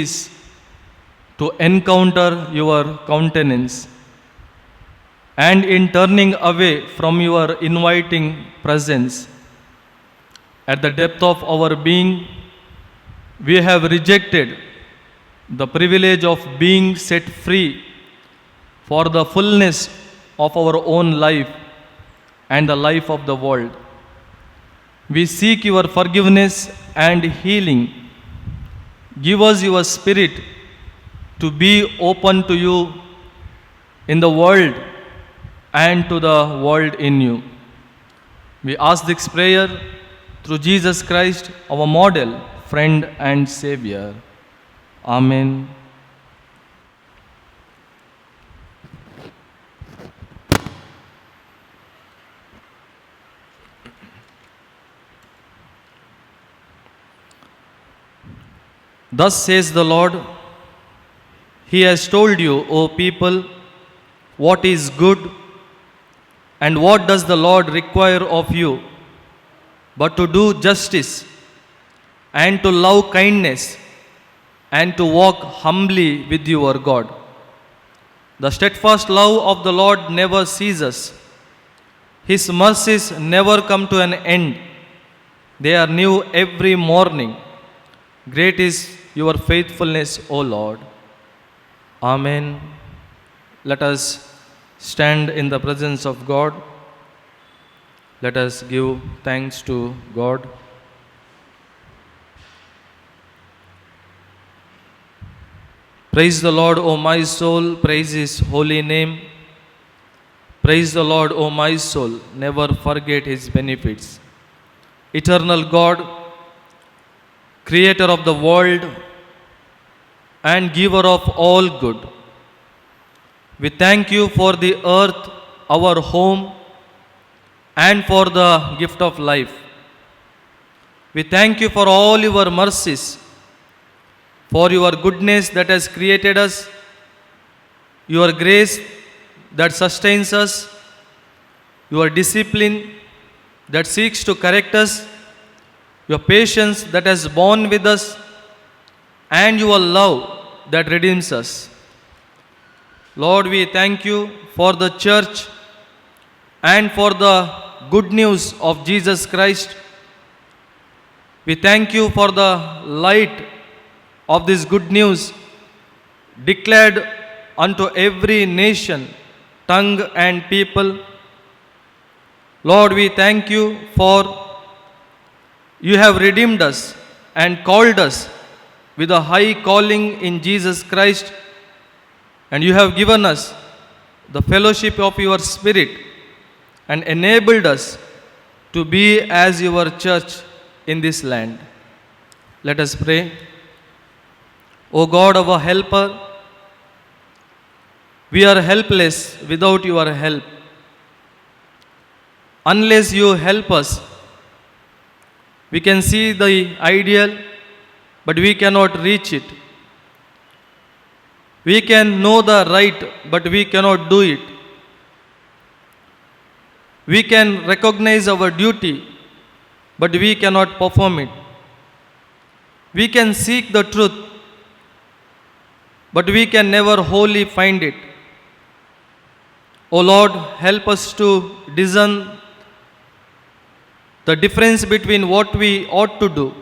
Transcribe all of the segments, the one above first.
is to encounter your countenance, and in turning away from your inviting presence, at the depth of our being, we have rejected the privilege of being set free for the fullness of our own life and the life of the world. We seek your forgiveness and healing. Give us your spirit to be open to you in the world and to the world in you. We ask this prayer through Jesus Christ, our model, friend, and Savior. Amen. Thus says the Lord, He has told you, O people, what is good, and what does the Lord require of you, but to do justice, and to love kindness, and to walk humbly with your God. The steadfast love of the Lord never ceases. His mercies never come to an end. They are new every morning. Great is your faithfulness, O Lord. Amen. Let us stand in the presence of God. Let us give thanks to God. Praise the Lord, O my soul, praise His holy name. Praise the Lord, O my soul, never forget His benefits. Eternal God, Creator of the world and giver of all good, we thank you for the earth, our home, and for the gift of life. We thank you for all your mercies, for your goodness that has created us, your grace that sustains us, your discipline that seeks to correct us, your patience that has borne with us, and your love that redeems us. Lord, we thank you for the church and for the good news of Jesus Christ. We thank you for the light of this good news declared unto every nation, tongue, and people. Lord, we thank you for you have redeemed us and called us with a high calling in Jesus Christ, and you have given us the fellowship of your Spirit and enabled us to be as your church in this land. Let us pray. O God, our helper, we are helpless without your help. Unless you help us, we can see the ideal, but we cannot reach it. We can know the right, but we cannot do it. We can recognize our duty, but we cannot perform it. We can seek the truth, but we can never wholly find it. O Lord, help us to discern the difference between what we ought to do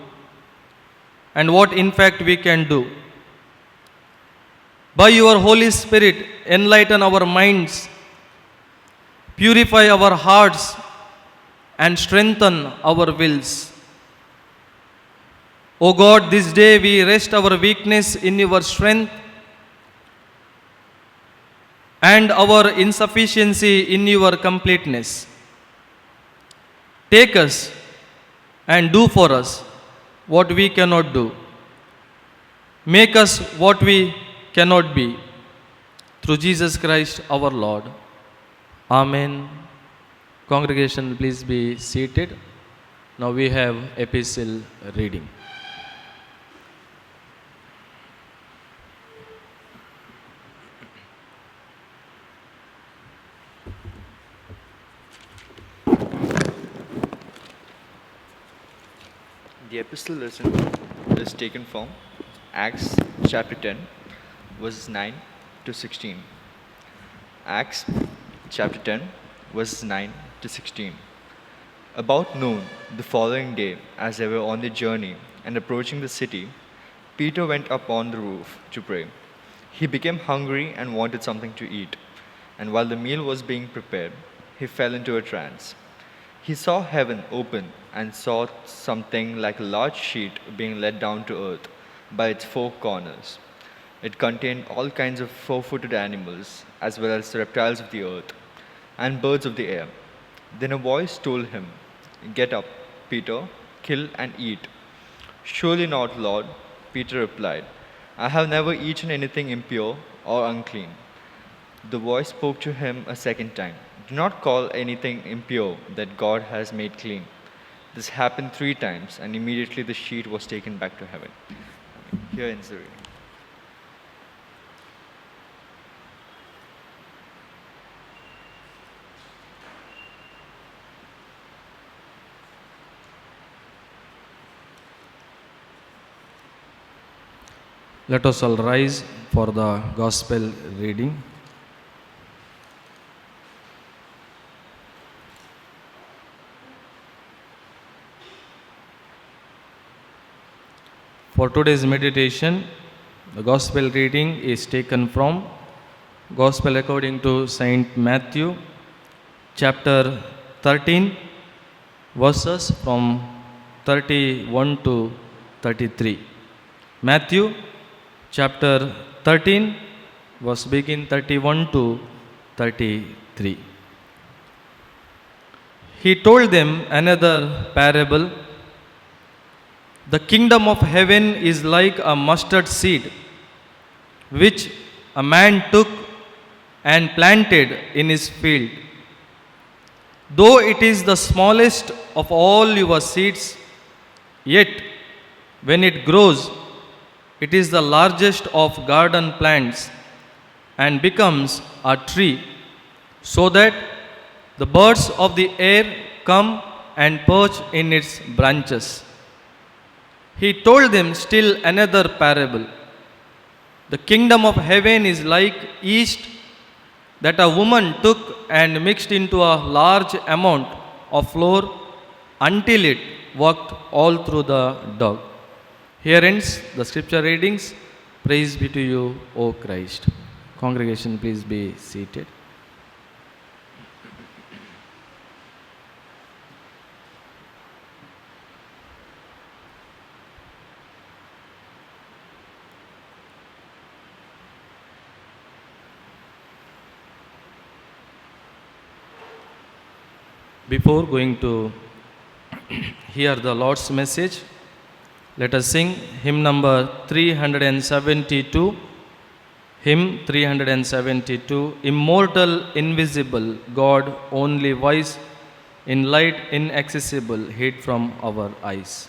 and what in fact we can do. By your Holy Spirit, enlighten our minds, purify our hearts, and strengthen our wills. O God, this day we rest our weakness in your strength and our insufficiency in your completeness. Take us and do for us what we cannot do. Make us what we cannot be. Through Jesus Christ our Lord. Amen. Congregation, please be seated. Now we have epistle reading. The epistle lesson is taken from Acts chapter 10, verses 9 to 16. Acts chapter 10, verses 9 to 16. About noon the following day, as they were on their journey and approaching the city, Peter went up on the roof to pray. He became hungry and wanted something to eat, and while the meal was being prepared, he fell into a trance. He saw heaven open and saw something like a large sheet being let down to earth by its four corners. It contained all kinds of four footed animals, as well as the reptiles of the earth and birds of the air. Then a voice told him, "Get up, Peter, kill and eat." "Surely not, Lord," Peter replied. "I have never eaten anything impure or unclean." The voice spoke to him a second time. "Do not call anything impure that God has made clean." This happened 3 times, and immediately the sheet was taken back to heaven. Here ends the reading. Let us all rise for the gospel reading. For today's meditation, the gospel reading is taken from Gospel according to Saint Matthew, chapter 13, verses from 31 to 33. Matthew chapter 13, verse begin 31 to 33. He told them another parable. The kingdom of heaven is like a mustard seed, which a man took and planted in his field. Though it is the smallest of all your seeds, yet when it grows, it is the largest of garden plants and becomes a tree, so that the birds of the air come and perch in its branches. He told them still another parable. The kingdom of heaven is like yeast that a woman took and mixed into a large amount of flour until it worked all through the dough. Here ends the scripture readings. Praise be to you, O Christ. Congregation, please be seated. Before going to hear the Lord's message, let us sing hymn number 372. Hymn 372, Immortal, invisible, God only wise, in light inaccessible, hid from our eyes.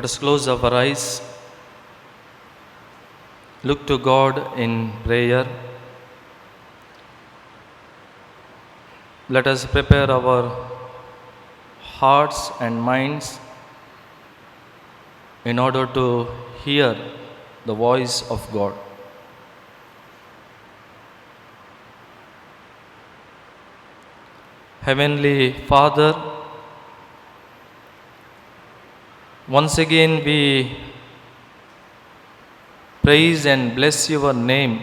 Let us close our eyes, look to God in prayer. Let us prepare our hearts and minds in order to hear the voice of God. Heavenly Father, once again we praise and bless your name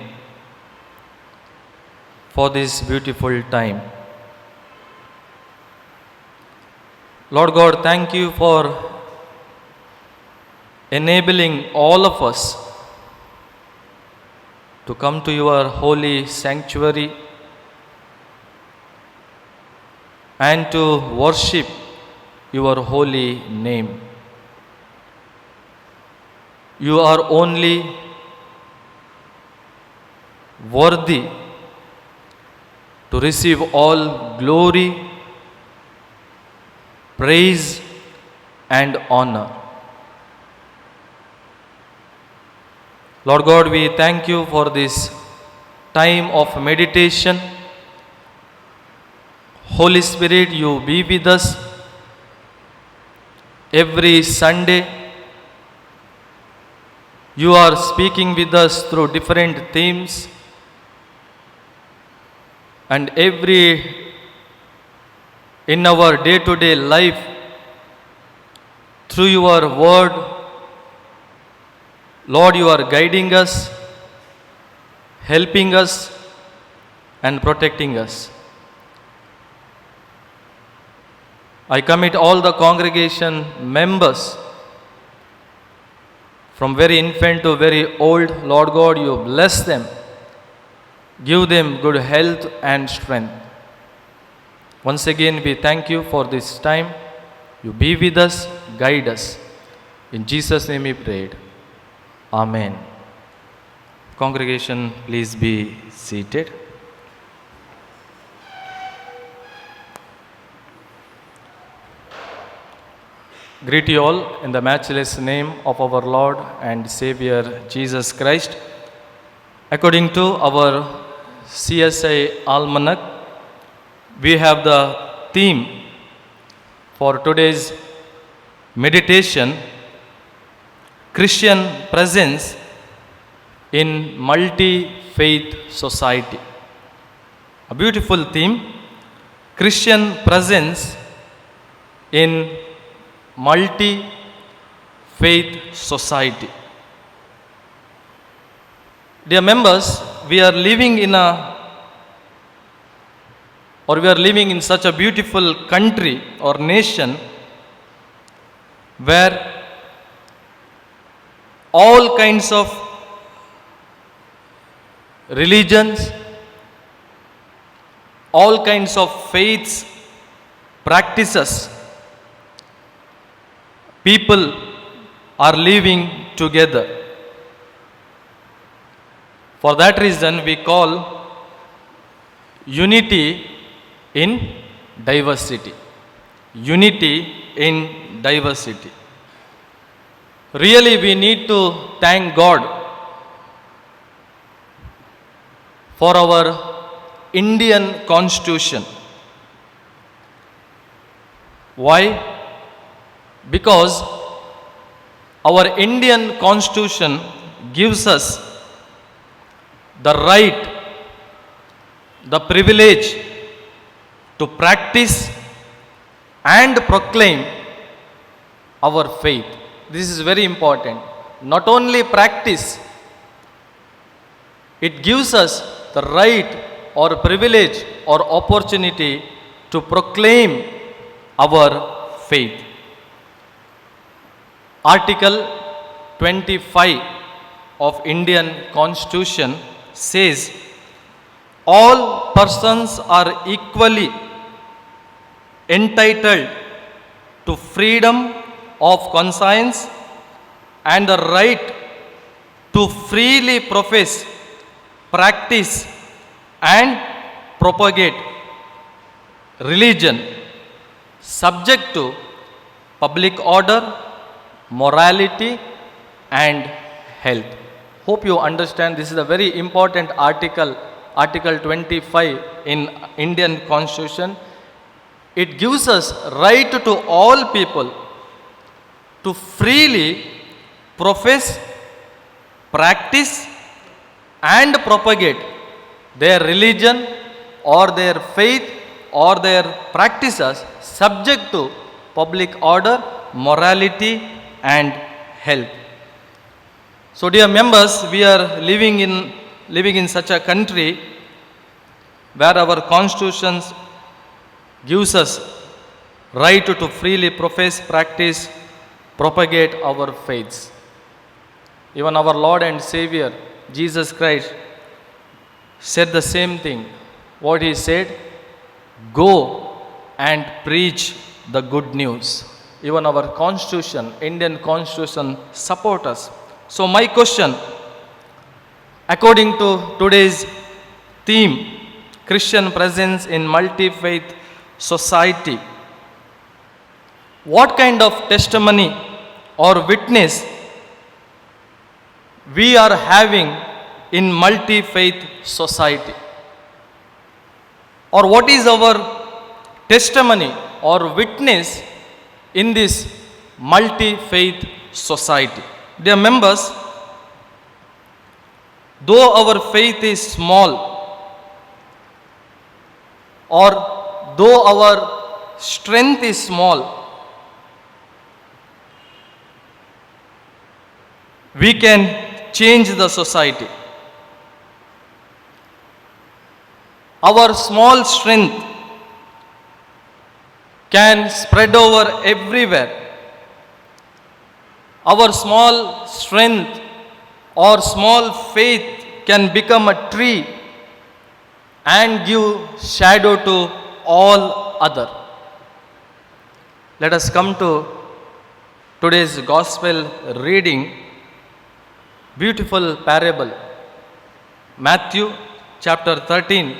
for this beautiful time. Lord God, thank you for enabling all of us to come to your holy sanctuary and to worship your holy name. You are only worthy to receive all glory, praise, and honor. Lord God, we thank you for this time of meditation. Holy Spirit, you be with us every Sunday. You are speaking with us through different themes, and in our day-to-day life, through your word, Lord, you are guiding us, helping us, and protecting us. I commit all the congregation members, from very infant to very old. Lord God, you bless them. Give them good health and strength. Once again, we thank you for this time. You be with us, guide us. In Jesus' name we prayed. Amen. Congregation, please be seated. Greet you all in the matchless name of our Lord and Savior Jesus Christ. According to our CSI Almanac, we have the theme for today's meditation: Christian presence in multi-faith society. A beautiful theme: Christian presence in multi-faith society. Dear members, we are living in such a beautiful country or nation where all kinds of religions, all kinds of faiths, practices, people are living together. For that reason, we call unity in diversity. Unity in diversity. Really, we need to thank God for our Indian Constitution. Why? Because our Indian Constitution gives us the right, the privilege to practice and proclaim our faith. This is very important. Not only practice, it gives us the right or privilege or opportunity to proclaim our faith. Article 25 of Indian Constitution says all persons are equally entitled to freedom of conscience and the right to freely profess, practice and propagate religion subject to public order, morality, and health. Hope you understand this is a very important article, Article 25 in Indian Constitution. It gives us right to all people to freely profess, practice, and propagate their religion or their faith or their practices subject to public order, morality, and health. So dear members, we are living in such a country where our constitutions gives us right to freely profess, practice, propagate our faiths. Even our Lord and Savior Jesus Christ said the same thing. What he said? Go and preach the good news. Even our constitution, Indian constitution, support us. So my question, according to today's theme, Christian presence in multi-faith society, what kind of testimony or witness we are having in multi-faith society? Or what is our testimony or witness in this multi-faith society? Dear members, though our faith is small, or though our strength is small, we can change the society. Our small strength can spread over everywhere. Our small strength or small faith can become a tree and give shadow to all other. Let us come to today's gospel reading. Beautiful parable. Matthew chapter 13,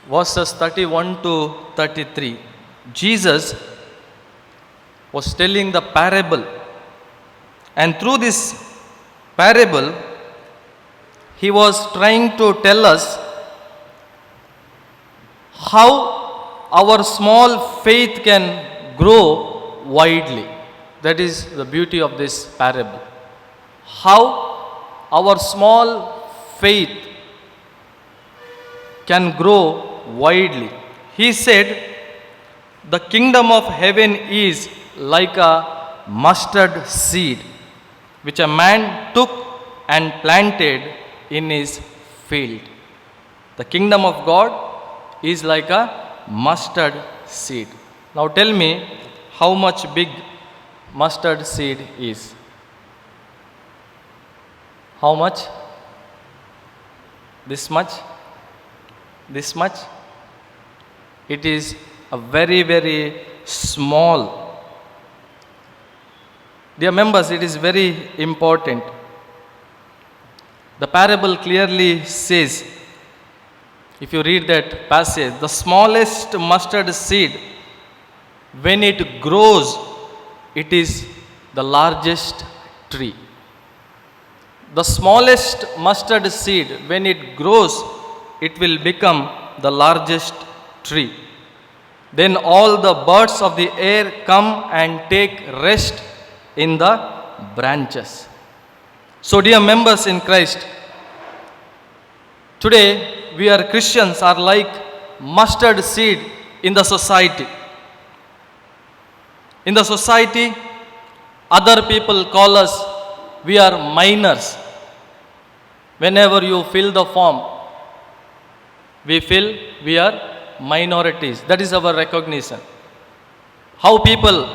verses 31 to 33. Jesus was telling the parable, and through this parable, he was trying to tell us how our small faith can grow widely. That is the beauty of this parable. How our small faith can grow widely. He said, the kingdom of heaven is like a mustard seed, which a man took and planted in his field. The kingdom of God is like a mustard seed. Now tell me how much big mustard seed is. How much? This much? This much? It is a very, very small. Dear members, it is very important. The parable clearly says, if you read that passage, the smallest mustard seed, when it grows, it is the largest tree. The smallest mustard seed, when it grows, it will become the largest tree. Then all the birds of the air come and take rest in the branches. So dear members in Christ, today we are Christians are like mustard seed in the society. In the society, other people call us, we are minors. Whenever you fill the form, we feel we are minorities. That is our recognition. How people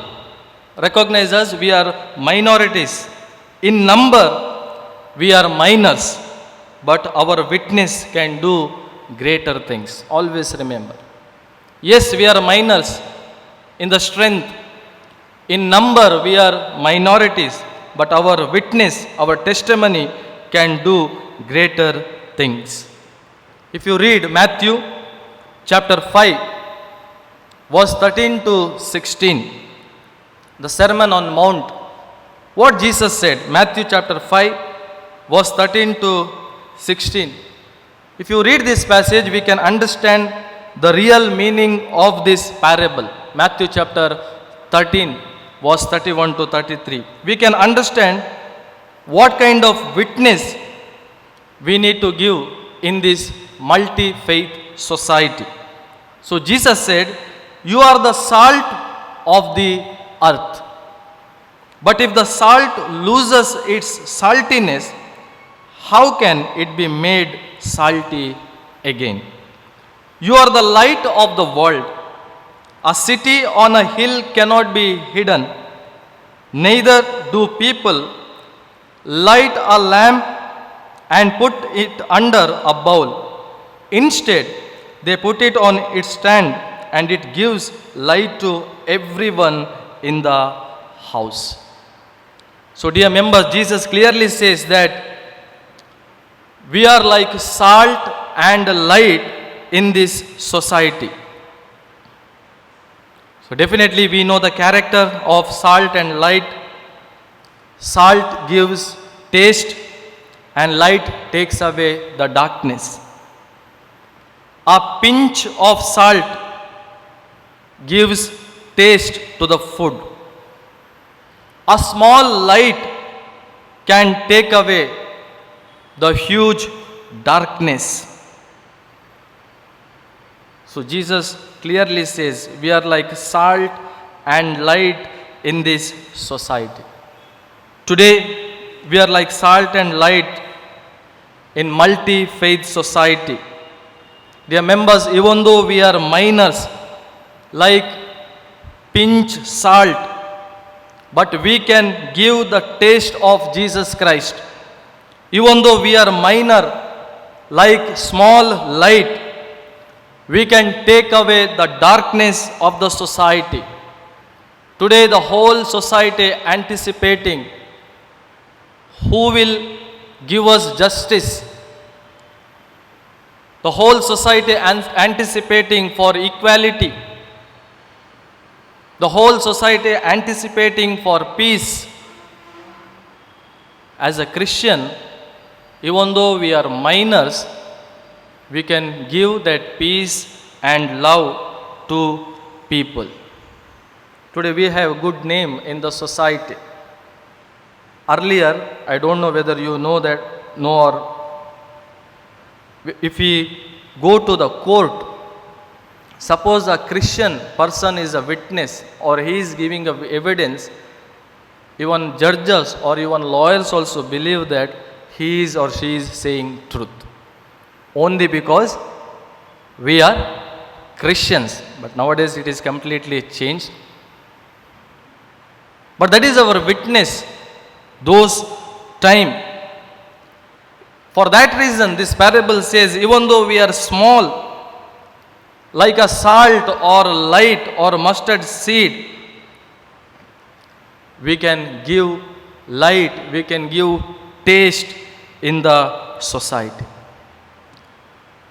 recognize us? We are minorities. In number, we are minors, but our witness can do greater things. Always remember. Yes, we are minors in the strength. In number, we are minorities, but our witness, our testimony can do greater things. If you read Matthew chapter 5, verse 13 to 16, the Sermon on Mount, What Jesus said, Matthew chapter 5, verse 13 to 16. If you read this passage, we can understand the real meaning of this parable. Matthew chapter 13, verse 31 to 33. We can understand what kind of witness we need to give in this multi-faith society. So Jesus said, you are the salt of the earth. But if the salt loses its saltiness, how can it be made salty again? You are the light of the world. A city on a hill cannot be hidden. Neither do people light a lamp and put it under a bowl. Instead, they put it on its stand, and it gives light to everyone in the house. So, dear members, Jesus clearly says that we are like salt and light in this society. So, definitely we know the character of salt and light. Salt gives taste and light takes away the darkness. A pinch of salt gives taste to the food. A small light can take away the huge darkness. So Jesus clearly says we are like salt and light in this society. Today we are like salt and light in multi-faith society. Dear members, even though we are minors, like pinch salt, but we can give the taste of Jesus Christ. Even though we are minor, like small light, we can take away the darkness of the society. Today the whole society anticipating who will give us justice. The whole society anticipating for equality. The whole society anticipating for peace. As a Christian, even though we are minors, we can give that peace and love to people. Today we have a good name in the society. Earlier, I don't know whether you know that, or if we go to the court, suppose a Christian person is a witness or he is giving evidence, even judges or even lawyers also believe that he is or she is saying truth. Only because we are Christians. But nowadays it is completely changed. But that is our witness, those time. For that reason, this parable says, even though we are small, like a salt or light or mustard seed, we can give light, we can give taste in the society.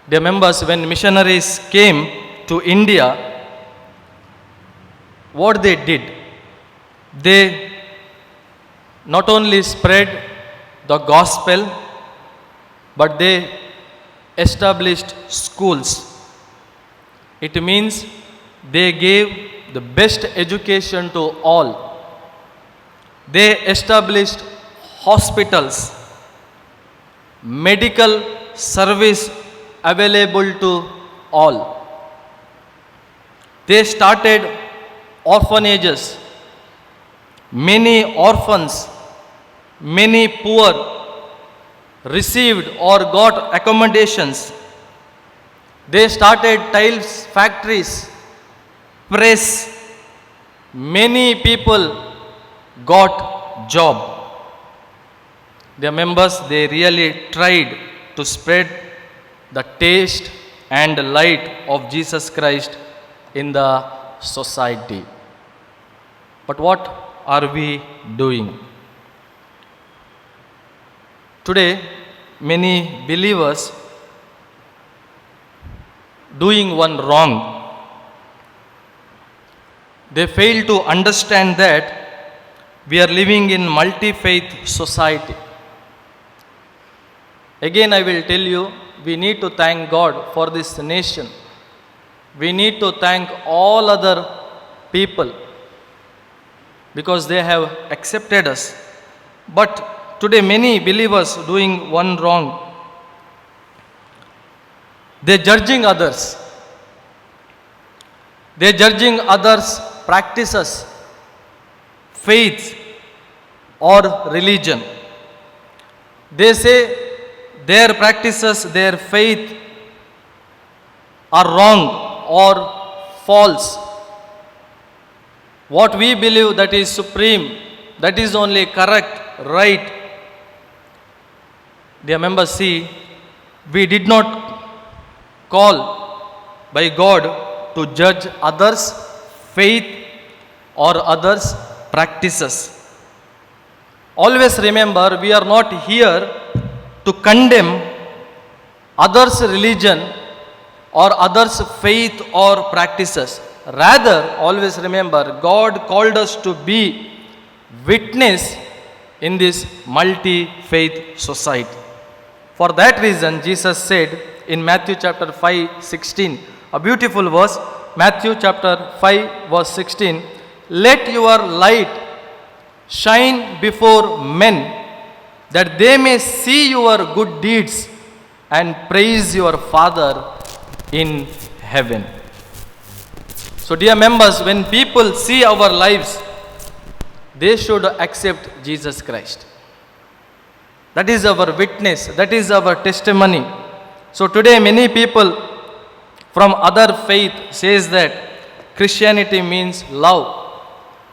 Dear members, when missionaries came to India, what they did? They not only spread the gospel, but they established schools. It means they gave the best education to all. They established hospitals, medical service available to all. They started orphanages. Many orphans, many poor received or got accommodations. They started tiles factories, press. Many people got job. Their members, they really tried to spread the taste and light of Jesus Christ in the society. But what are we doing? Today, many believers doing one wrong. They fail to understand that We are living in multi-faith society. Again, I will tell you, we need to thank God for this nation. We need to thank all other people because they have accepted us. But today many believers doing one wrong. They judging others. They judging others' practices, faith or religion. They say their practices, their faith are wrong or false. What we believe that is supreme, that is only correct, right. Dear members, see, we did not call by God to judge others' faith or others' practices. Always remember, we are not here to condemn others' religion or others' faith or practices. Rather, always remember, God called us to be witness in this multi-faith society. For that reason, Jesus said in Matthew chapter 5:16, a beautiful verse, Matthew chapter 5 verse 16, let your light shine before men, that they may see your good deeds and praise your Father in heaven. So dear members, when people see our lives, they should accept Jesus Christ. That is our witness, that is our testimony. So today many people from other faith says that Christianity means love,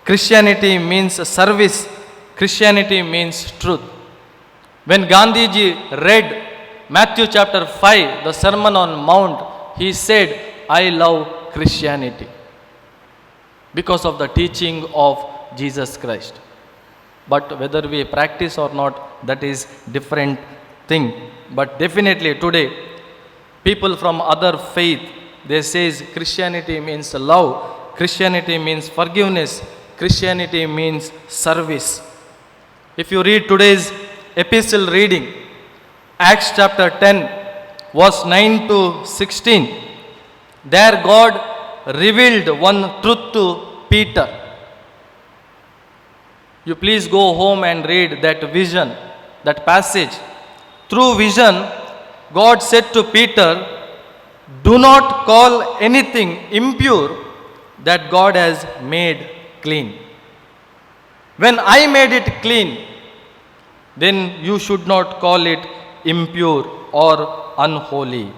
Christianity means service, Christianity means truth. When Gandhiji read Matthew chapter 5, the Sermon on Mount, he said, I love Christianity because of the teaching of Jesus Christ. But whether we practice or not, that is different thing. But definitely today, people from other faith, they says Christianity means love, Christianity means forgiveness, Christianity means service. If you read today's epistle reading, Acts chapter 10, verse 9 to 16, there God revealed one truth to Peter. You please go home and read that vision, that passage. Through vision, God said to Peter, do not call anything impure that God has made clean. When I made it clean, then you should not call it impure or unholy.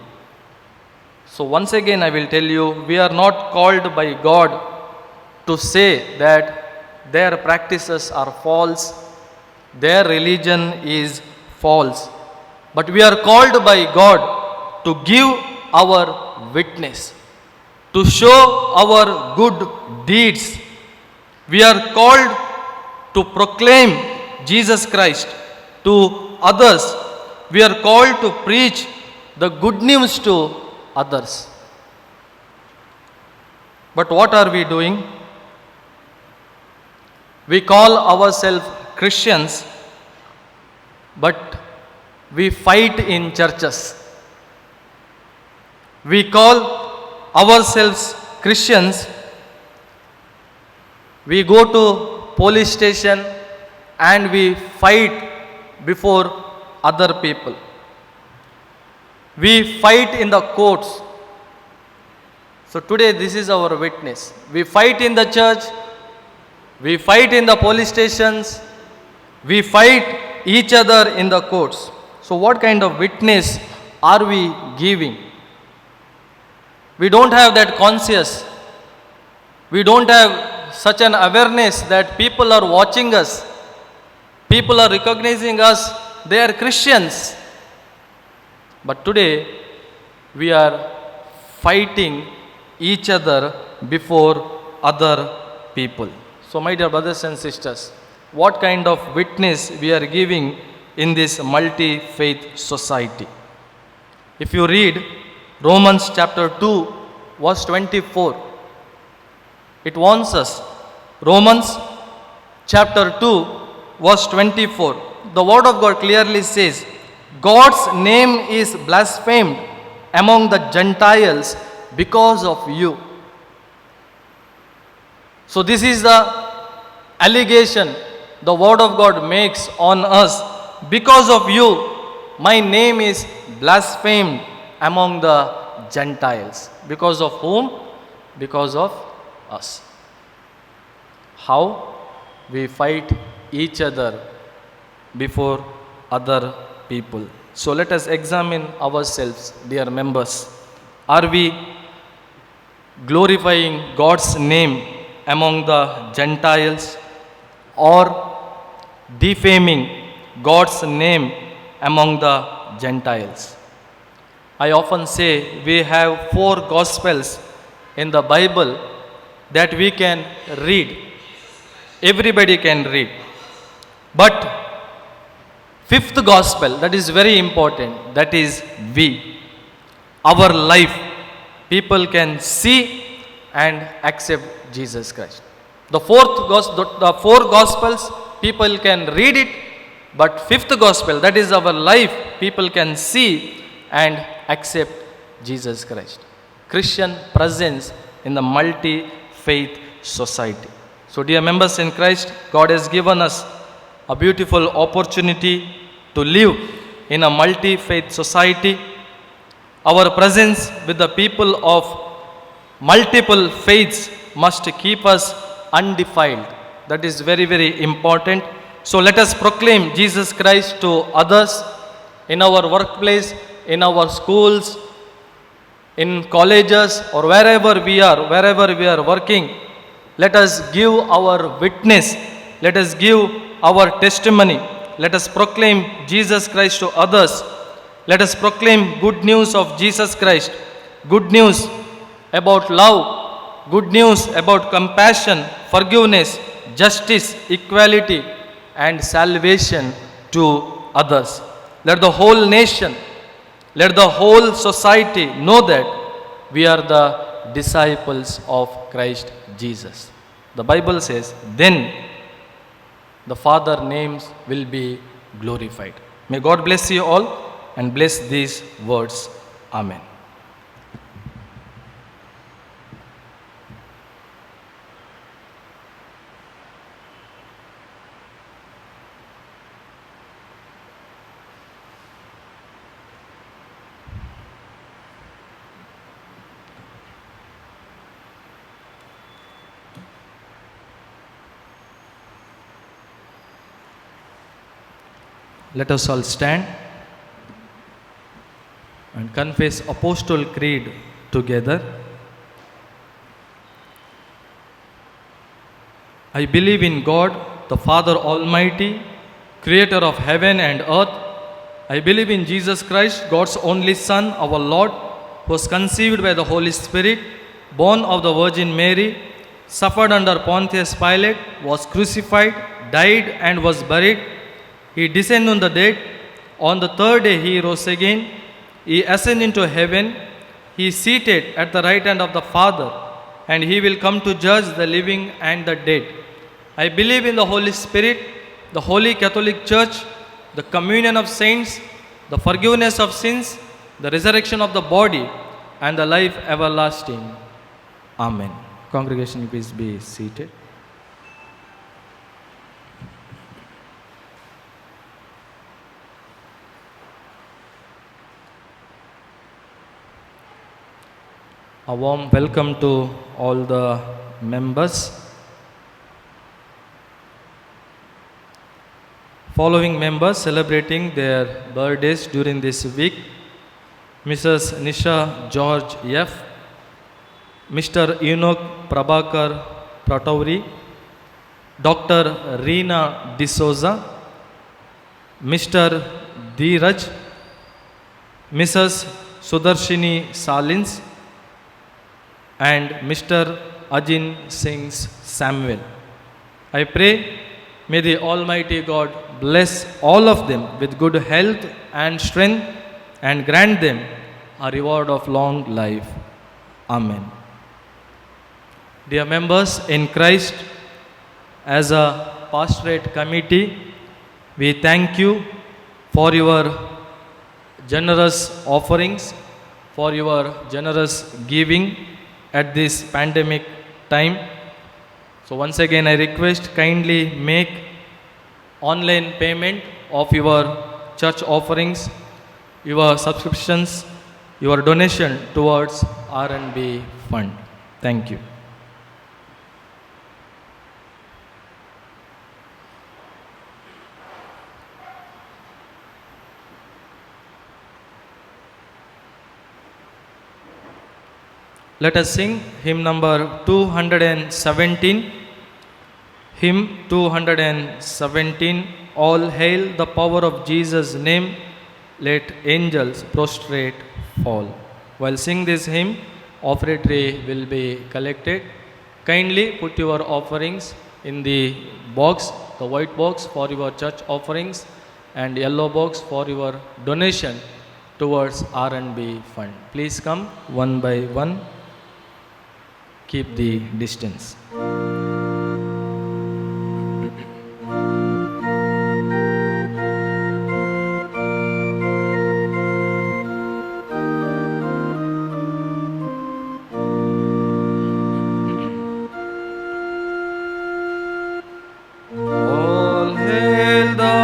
So once again I will tell you, we are not called by God to say that their practices are false, their religion is false. But we are called by God to give our witness, to show our good deeds. We are called to proclaim Jesus Christ to others. We are called to preach the good news to others. But what are we doing? We call ourselves Christians, but we fight in churches. We call ourselves Christians, we go to police station and we fight before other people. We fight in the courts. So today this is our witness. We fight in the church, we fight in the police stations, we fight each other in the courts. So what kind of witness are we giving? We don't have that conscience. We don't have such an awareness that people are watching us. People are recognizing us. They are Christians. But today we are fighting each other before other people. So my dear brothers and sisters, what kind of witness we are giving in this multi-faith society? If you read Romans chapter 2 verse 24, it warns us. Romans chapter 2, verse 24. The word of God clearly says, God's name is blasphemed among the Gentiles because of you. So this is the allegation the word of God makes on us. Because of you, my name is blasphemed among the Gentiles. Because of whom? Because of us. How? We fight each other before other people. So let us examine ourselves, dear members. Are we glorifying God's name among the Gentiles, or defaming God's name among the Gentiles? I often say we have 4 Gospels in the Bible that we can read. Everybody can read. But 5th Gospel, that is very important, that is we. Our life, people can see and accept Jesus Christ. The 4 Gospels, people can read it, but 5th Gospel, that is our life, people can see and accept Jesus Christ. Christian presence in the multi-faith society. So dear members in Christ, God has given us a beautiful opportunity to live in a multi-faith society. Our presence with the people of multiple faiths must keep us undefiled. That is very, very important. So let us proclaim Jesus Christ to others in our workplace, in our schools, in colleges, or wherever we are working. Let us give our witness. Let us give our testimony. Let us proclaim Jesus Christ to others. Let us proclaim good news of Jesus Christ. Good news about love. Good news about compassion, forgiveness, justice, equality, and salvation to others. Let the whole nation, let the whole society know that we are the disciples of Christ Jesus. The Bible says, then the Father's names will be glorified. May God bless you all and bless these words. Amen. Let us all stand and confess Apostle Creed together. I believe in God, the Father Almighty, creator of heaven and earth. I believe in Jesus Christ, God's only Son, our Lord, who was conceived by the Holy Spirit, born of the Virgin Mary, suffered under Pontius Pilate, was crucified, died and was buried. He descended on the dead. On the 3rd day he rose again. He ascended into heaven. He is seated at the right hand of the Father, and he will come to judge the living and the dead. I believe in the Holy Spirit, the Holy Catholic Church, the communion of saints, the forgiveness of sins, the resurrection of the body, and the life everlasting. Amen. Congregation, please be seated. A warm welcome to all the members. Following members celebrating their birthdays during this week: Mrs. Nisha George F., Mr. Enoch Prabhakar Pratauri, Dr. Reena D'Souza, Mr. Dheeraj, Mrs. Sudarshini Salins, and Mr. Ajin Singh Samuel. I pray, may the Almighty God bless all of them with good health and strength and grant them a reward of long life. Amen. Dear members in Christ, as a pastorate committee, we thank you for your generous offerings, for your generous giving at this pandemic time. So once again I request, kindly make online payment of your church offerings, your subscriptions, your donation towards R&B fund. Thank you. Let us sing hymn number 217. Hymn 217. All hail the power of Jesus' name, let angels prostrate fall. While sing this hymn, offertory will be collected. Kindly put your offerings in the box, the white box for your church offerings and yellow box for your donation towards R&B fund. Please come one by one. Keep the distance. All hail the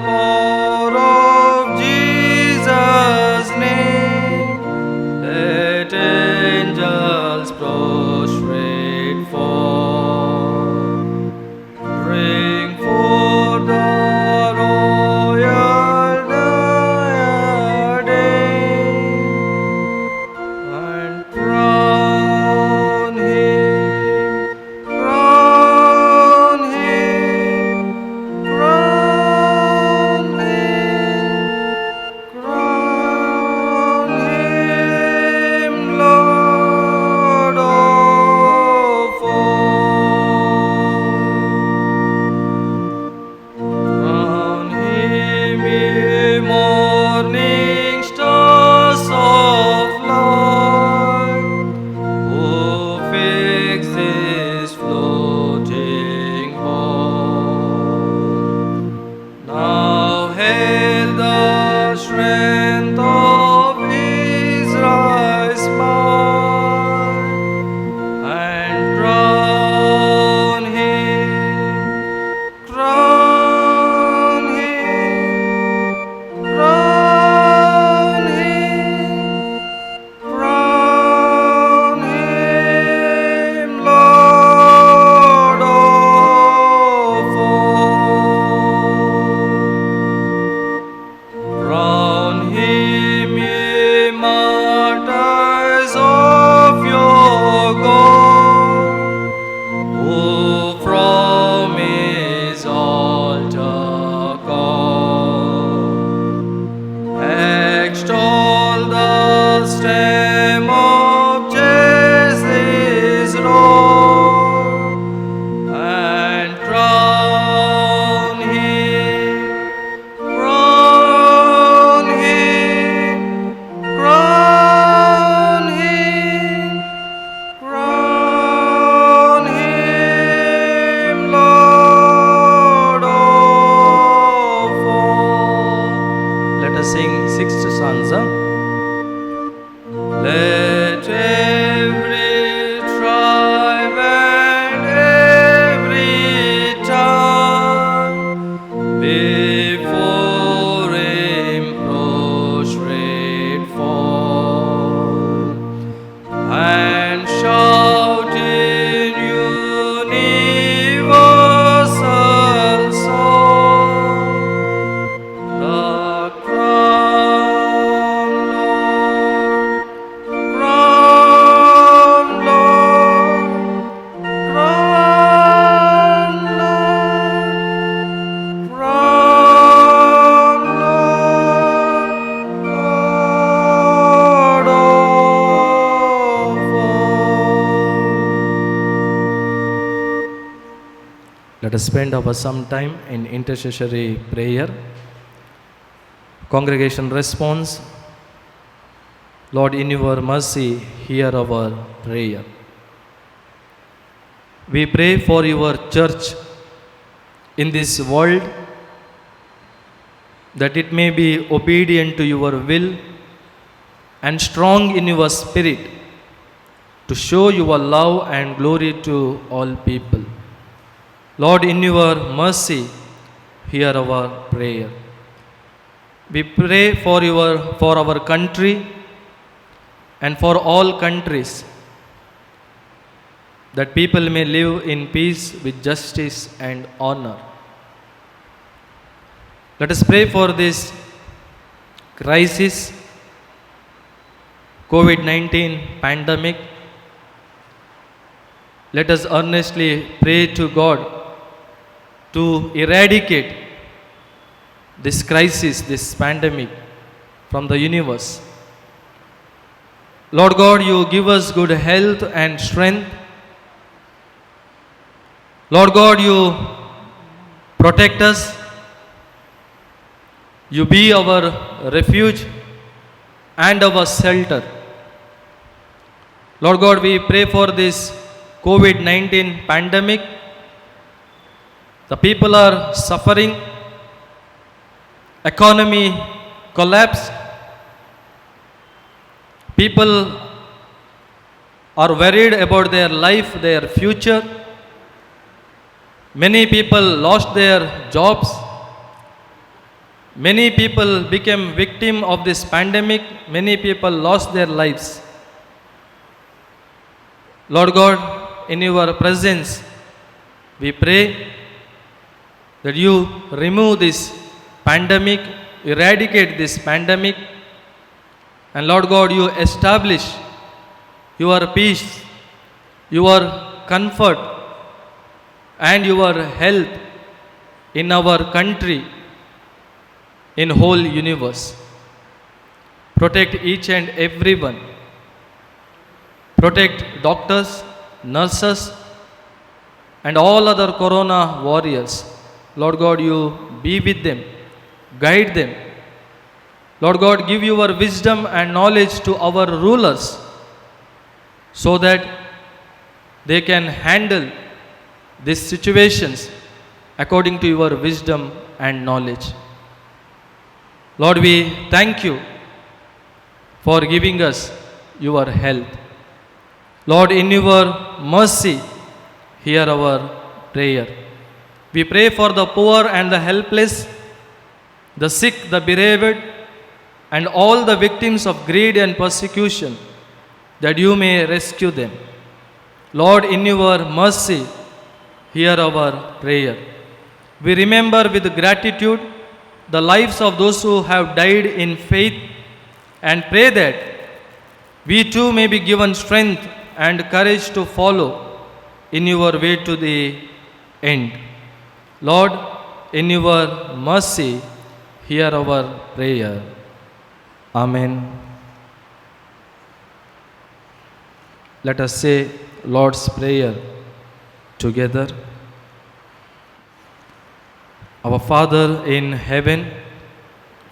power of Jesus' name. Let angels prostrate fall. Bring forth the royal diadem and crown him, crown him, crown him, crown him, Lord of all. Crown him, ye morning stars of light, who fix this floating ball. Now hail the strength of Israel's might, and crown him, crown him, crown him, crown him, Lord of all. Crown him, ye martyrs of your God, who from his altar call. Extol the stem of Jesse's Lord, and crown him, crown him, crown him, crown him, Lord of all. Let us sing sixth stanza. Let every tribe and every tongue before him prostrate fall, and shout in universal song, the crown, Lord, crown, Lord, crown, Lord, crown, Lord, Lord of all. Let us spend our some time in intercessory prayer. Congregation response. Lord, in your mercy, hear our prayer. We pray for your church in this world, that it may be obedient to your will and strong in your spirit, to show your love and glory to all people. Lord, in your mercy, hear our prayer. We pray for our country and for all countries, that people may live in peace with justice and honor. Let us pray for this crisis, COVID-19 pandemic. Let us earnestly pray to God to eradicate this crisis, this pandemic from the universe. Lord God, you give us good health and strength. Lord God, you protect us. You be our refuge and our shelter. Lord God, we pray for this COVID-19 pandemic. The people are suffering. Economy collapsed. People are worried about their life, their future. Many people lost their jobs. Many people became victim of this pandemic. Many people lost their lives. Lord God, in your presence, we pray that you remove this pandemic, eradicate this pandemic, and Lord God, you establish your peace, your comfort, and your health in our country, in whole universe. Protect each and everyone. Protect doctors, nurses, and all other corona warriors. Lord God, you be with them, guide them. Lord God, give your wisdom and knowledge to our rulers, so that they can handle these situations according to your wisdom and knowledge. Lord, we thank you for giving us your health. Lord, in your mercy, hear our prayer. We pray for the poor and the helpless, the sick, the bereaved, and all the victims of greed and persecution, that you may rescue them. Lord, in your mercy, hear our prayer. We remember with gratitude the lives of those who have died in faith, and pray that we too may be given strength and courage to follow in your way to the end. Lord, in your mercy, hear our prayer. Amen. Let us say Lord's Prayer together. Our Father in heaven,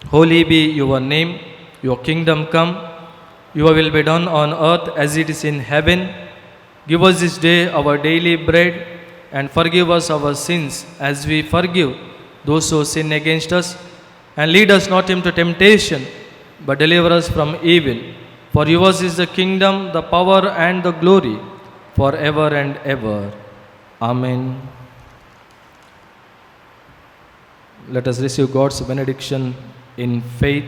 holy be your name. Your kingdom come. Your will be done on earth as it is in heaven. Give us this day our daily bread, and forgive us our sins as we forgive those who sin against us. And lead us not into temptation, but deliver us from evil. For yours is the kingdom, the power, and the glory, forever and ever. Amen. Let us receive God's benediction in faith.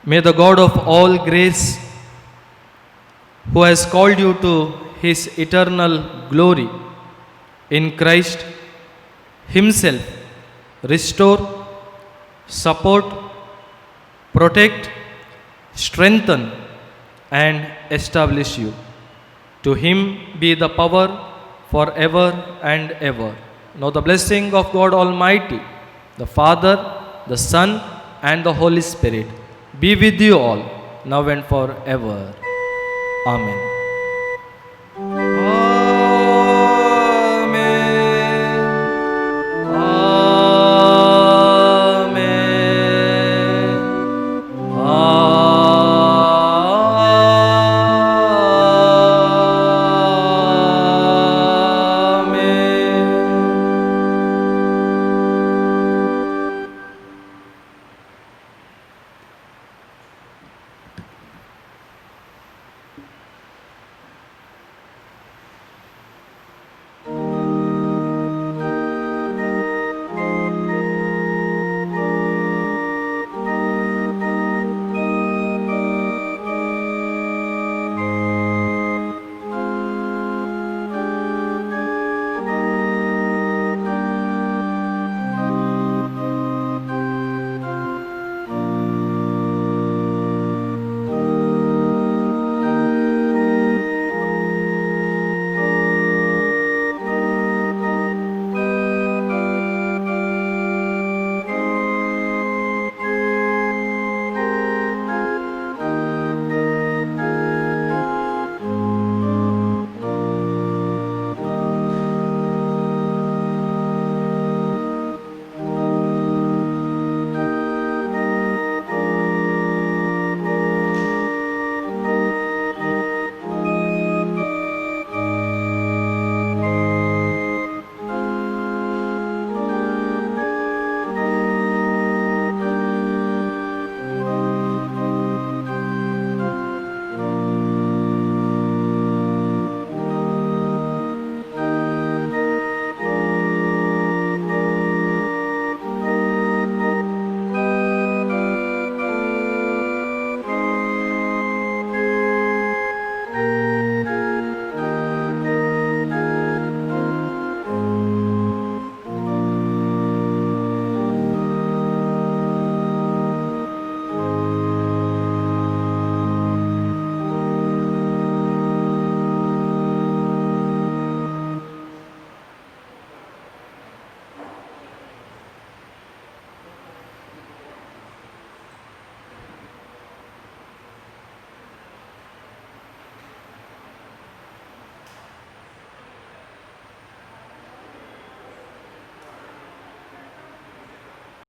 May the God of all grace, who has called you to his eternal glory in Christ, himself restore, support, protect, strengthen, and establish you. To him be the power forever and ever. Now the blessing of God Almighty, the Father, the Son, and the Holy Spirit be with you all, now and forever. Amen.